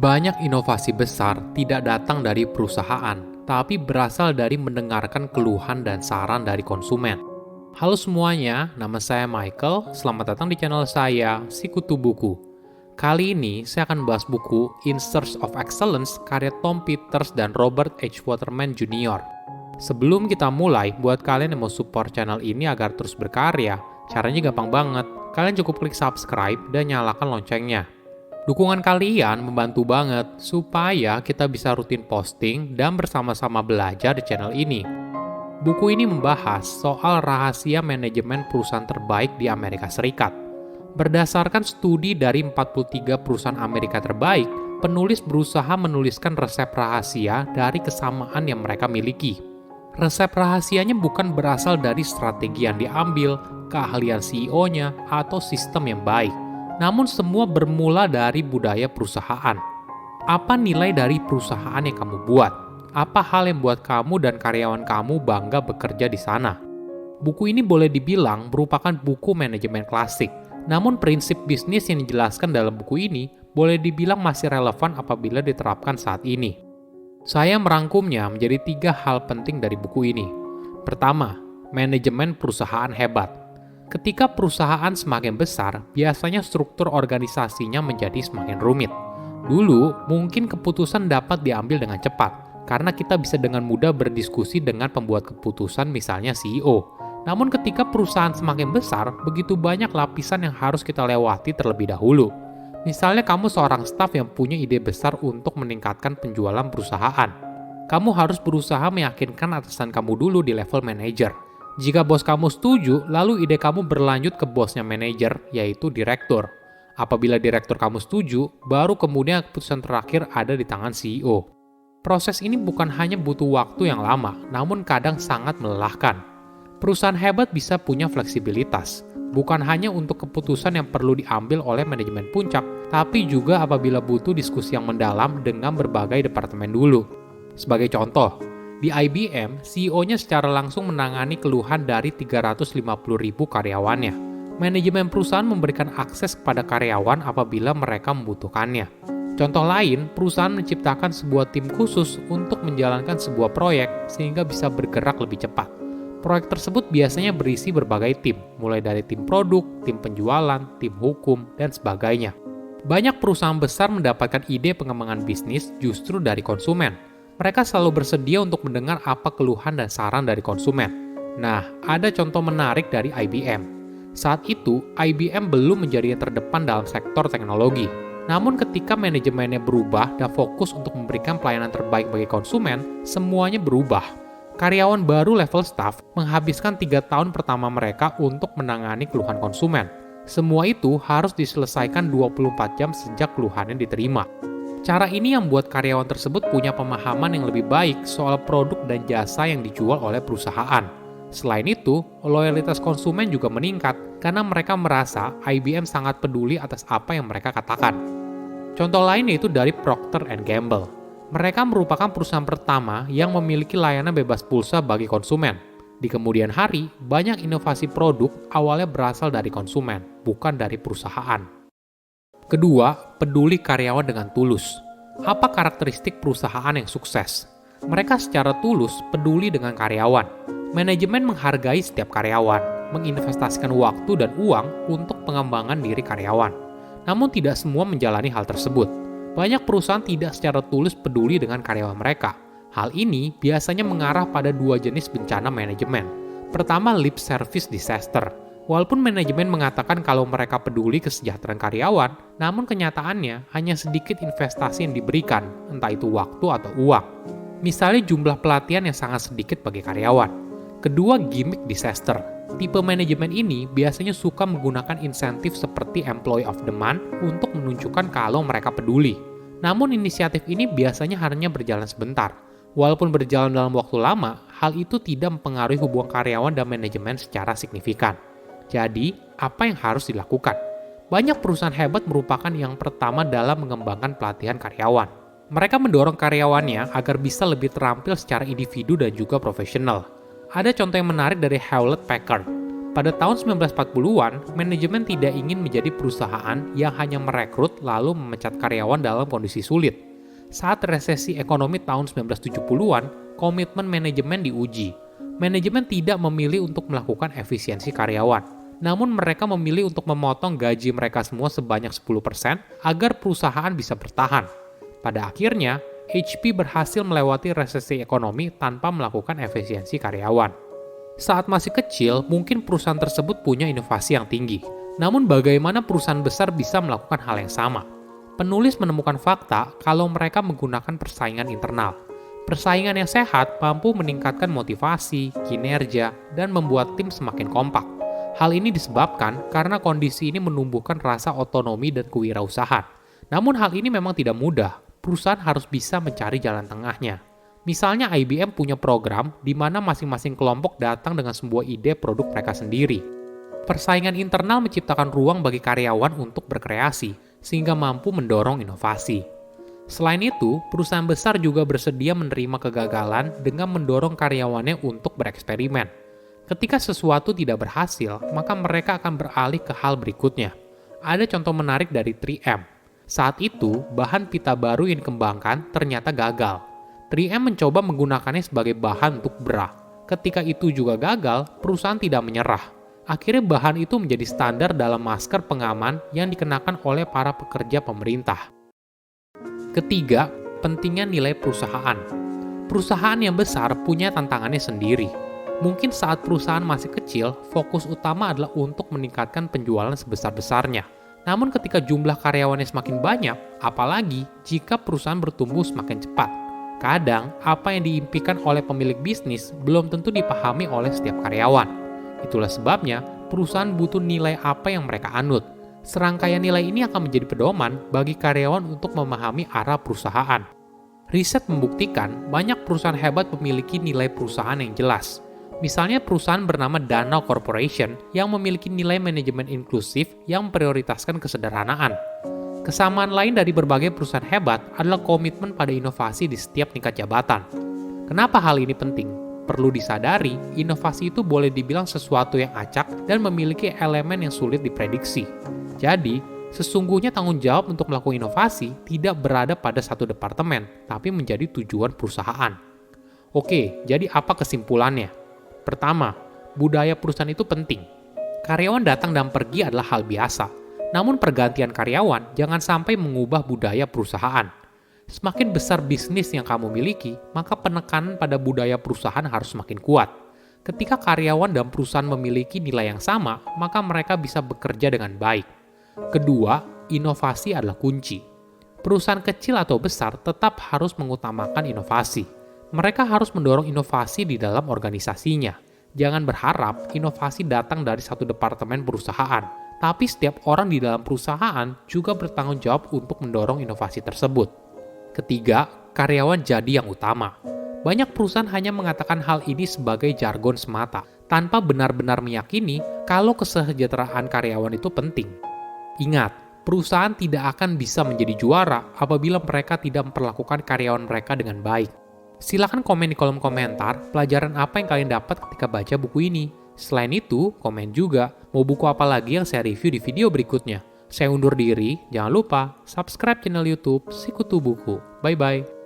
Banyak inovasi besar tidak datang dari perusahaan, tapi berasal dari mendengarkan keluhan dan saran dari konsumen. Halo semuanya, nama saya Michael. Selamat datang di channel saya, Sikutu Buku. Kali ini saya akan bahas buku In Search of Excellence karya Tom Peters dan Robert H. Waterman Jr. Sebelum kita mulai, buat kalian yang mau support channel ini agar terus berkarya, caranya gampang banget. Kalian cukup klik subscribe dan nyalakan loncengnya. Dukungan kalian membantu banget supaya kita bisa rutin posting dan bersama-sama belajar di channel ini. Buku ini membahas soal rahasia manajemen perusahaan terbaik di Amerika Serikat. Berdasarkan studi dari 43 perusahaan Amerika terbaik, penulis berusaha menuliskan resep rahasia dari kesamaan yang mereka miliki. Resep rahasianya bukan berasal dari strategi yang diambil, keahlian CEO-nya, atau sistem yang baik. Namun semua bermula dari budaya perusahaan. Apa nilai dari perusahaan yang kamu buat? Apa hal yang membuat kamu dan karyawan kamu bangga bekerja di sana? Buku ini boleh dibilang merupakan buku manajemen klasik. Namun prinsip bisnis yang dijelaskan dalam buku ini boleh dibilang masih relevan apabila diterapkan saat ini. Saya merangkumnya menjadi 3 hal penting dari buku ini. Pertama, manajemen perusahaan hebat. Ketika perusahaan semakin besar, biasanya struktur organisasinya menjadi semakin rumit. Dulu, mungkin keputusan dapat diambil dengan cepat, karena kita bisa dengan mudah berdiskusi dengan pembuat keputusan misalnya CEO. Namun ketika perusahaan semakin besar, begitu banyak lapisan yang harus kita lewati terlebih dahulu. Misalnya kamu seorang staf yang punya ide besar untuk meningkatkan penjualan perusahaan. Kamu harus berusaha meyakinkan atasan kamu dulu di level manajer. Jika bos kamu setuju, lalu ide kamu berlanjut ke bosnya manajer, yaitu direktur. Apabila direktur kamu setuju, baru kemudian keputusan terakhir ada di tangan CEO. Proses ini bukan hanya butuh waktu yang lama, namun kadang sangat melelahkan. Perusahaan hebat bisa punya fleksibilitas, bukan hanya untuk keputusan yang perlu diambil oleh manajemen puncak, tapi juga apabila butuh diskusi yang mendalam dengan berbagai departemen dulu. Sebagai contoh, di IBM, CEO-nya secara langsung menangani keluhan dari 350.000 karyawannya. Manajemen perusahaan memberikan akses kepada karyawan apabila mereka membutuhkannya. Contoh lain, perusahaan menciptakan sebuah tim khusus untuk menjalankan sebuah proyek sehingga bisa bergerak lebih cepat. Proyek tersebut biasanya berisi berbagai tim, mulai dari tim produk, tim penjualan, tim hukum, dan sebagainya. Banyak perusahaan besar mendapatkan ide pengembangan bisnis justru dari konsumen. Mereka selalu bersedia untuk mendengar apa keluhan dan saran dari konsumen. Nah, ada contoh menarik dari IBM. Saat itu, IBM belum menjadi yang terdepan dalam sektor teknologi. Namun ketika manajemennya berubah dan fokus untuk memberikan pelayanan terbaik bagi konsumen, semuanya berubah. Karyawan baru level staff menghabiskan 3 tahun pertama mereka untuk menangani keluhan konsumen. Semua itu harus diselesaikan 24 jam sejak keluhannya diterima. Cara ini yang membuat karyawan tersebut punya pemahaman yang lebih baik soal produk dan jasa yang dijual oleh perusahaan. Selain itu, loyalitas konsumen juga meningkat karena mereka merasa IBM sangat peduli atas apa yang mereka katakan. Contoh lain yaitu dari Procter & Gamble. Mereka merupakan perusahaan pertama yang memiliki layanan bebas pulsa bagi konsumen. Di kemudian hari, banyak inovasi produk awalnya berasal dari konsumen, bukan dari perusahaan. Kedua, peduli karyawan dengan tulus. Apa karakteristik perusahaan yang sukses? Mereka secara tulus peduli dengan karyawan. Manajemen menghargai setiap karyawan, menginvestasikan waktu dan uang untuk pengembangan diri karyawan. Namun tidak semua menjalani hal tersebut. Banyak perusahaan tidak secara tulus peduli dengan karyawan mereka. Hal ini biasanya mengarah pada 2 jenis bencana manajemen. Pertama, lip service disaster. Walaupun manajemen mengatakan kalau mereka peduli kesejahteraan karyawan, namun kenyataannya hanya sedikit investasi yang diberikan, entah itu waktu atau uang. Misalnya jumlah pelatihan yang sangat sedikit bagi karyawan. Kedua, gimmick disaster. Tipe manajemen ini biasanya suka menggunakan insentif seperti Employee of the Month untuk menunjukkan kalau mereka peduli. Namun inisiatif ini biasanya hanya berjalan sebentar. Walaupun berjalan dalam waktu lama, hal itu tidak mempengaruhi hubungan karyawan dan manajemen secara signifikan. Jadi, apa yang harus dilakukan? Banyak perusahaan hebat merupakan yang pertama dalam mengembangkan pelatihan karyawan. Mereka mendorong karyawannya agar bisa lebih terampil secara individu dan juga profesional. Ada contoh yang menarik dari Hewlett Packard. Pada tahun 1940-an, manajemen tidak ingin menjadi perusahaan yang hanya merekrut lalu memecat karyawan dalam kondisi sulit. Saat resesi ekonomi tahun 1970-an, komitmen manajemen diuji. Manajemen tidak memilih untuk melakukan efisiensi karyawan, namun mereka memilih untuk memotong gaji mereka semua sebanyak 10% agar perusahaan bisa bertahan. Pada akhirnya, HP berhasil melewati resesi ekonomi tanpa melakukan efisiensi karyawan. Saat masih kecil, mungkin perusahaan tersebut punya inovasi yang tinggi. Namun bagaimana perusahaan besar bisa melakukan hal yang sama? Penulis menemukan fakta kalau mereka menggunakan persaingan internal. Persaingan yang sehat mampu meningkatkan motivasi, kinerja, dan membuat tim semakin kompak. Hal ini disebabkan karena kondisi ini menumbuhkan rasa otonomi dan kewirausahaan. Namun hal ini memang tidak mudah. Perusahaan harus bisa mencari jalan tengahnya. Misalnya IBM punya program di mana masing-masing kelompok datang dengan sebuah ide produk mereka sendiri. Persaingan internal menciptakan ruang bagi karyawan untuk berkreasi, sehingga mampu mendorong inovasi. Selain itu, perusahaan besar juga bersedia menerima kegagalan dengan mendorong karyawannya untuk bereksperimen. Ketika sesuatu tidak berhasil, maka mereka akan beralih ke hal berikutnya. Ada contoh menarik dari 3M. Saat itu, bahan pita baru yang dikembangkan ternyata gagal. 3M mencoba menggunakannya sebagai bahan untuk bra. Ketika itu juga gagal, perusahaan tidak menyerah. Akhirnya bahan itu menjadi standar dalam masker pengaman yang dikenakan oleh para pekerja pemerintah. Ketiga, pentingnya nilai perusahaan. Perusahaan yang besar punya tantangannya sendiri. Mungkin saat perusahaan masih kecil, fokus utama adalah untuk meningkatkan penjualan sebesar-besarnya. Namun ketika jumlah karyawannya semakin banyak, apalagi jika perusahaan bertumbuh semakin cepat, kadang, apa yang diimpikan oleh pemilik bisnis belum tentu dipahami oleh setiap karyawan. Itulah sebabnya, perusahaan butuh nilai apa yang mereka anut. Serangkaian nilai ini akan menjadi pedoman bagi karyawan untuk memahami arah perusahaan. Riset membuktikan banyak perusahaan hebat memiliki nilai perusahaan yang jelas. Misalnya perusahaan bernama Danau Corporation yang memiliki nilai manajemen inklusif yang memprioritaskan kesederhanaan. Kesamaan lain dari berbagai perusahaan hebat adalah komitmen pada inovasi di setiap tingkat jabatan. Kenapa hal ini penting? Perlu disadari, inovasi itu boleh dibilang sesuatu yang acak dan memiliki elemen yang sulit diprediksi. Jadi, sesungguhnya tanggung jawab untuk melakukan inovasi tidak berada pada satu departemen, tapi menjadi tujuan perusahaan. Oke, jadi apa kesimpulannya? Pertama, budaya perusahaan itu penting. Karyawan datang dan pergi adalah hal biasa. Namun pergantian karyawan jangan sampai mengubah budaya perusahaan. Semakin besar bisnis yang kamu miliki, maka penekanan pada budaya perusahaan harus semakin kuat. Ketika karyawan dan perusahaan memiliki nilai yang sama, maka mereka bisa bekerja dengan baik. Kedua, inovasi adalah kunci. Perusahaan kecil atau besar tetap harus mengutamakan inovasi. Mereka harus mendorong inovasi di dalam organisasinya. Jangan berharap inovasi datang dari satu departemen perusahaan. Tapi setiap orang di dalam perusahaan juga bertanggung jawab untuk mendorong inovasi tersebut. Ketiga, karyawan jadi yang utama. Banyak perusahaan hanya mengatakan hal ini sebagai jargon semata, tanpa benar-benar meyakini kalau kesejahteraan karyawan itu penting. Ingat, perusahaan tidak akan bisa menjadi juara apabila mereka tidak memperlakukan karyawan mereka dengan baik. Silakan komen di kolom komentar pelajaran apa yang kalian dapat ketika baca buku ini. Selain itu, komen juga mau buku apa lagi yang saya review di video berikutnya. Saya undur diri, jangan lupa subscribe channel YouTube Sikutu Buku. Bye-bye.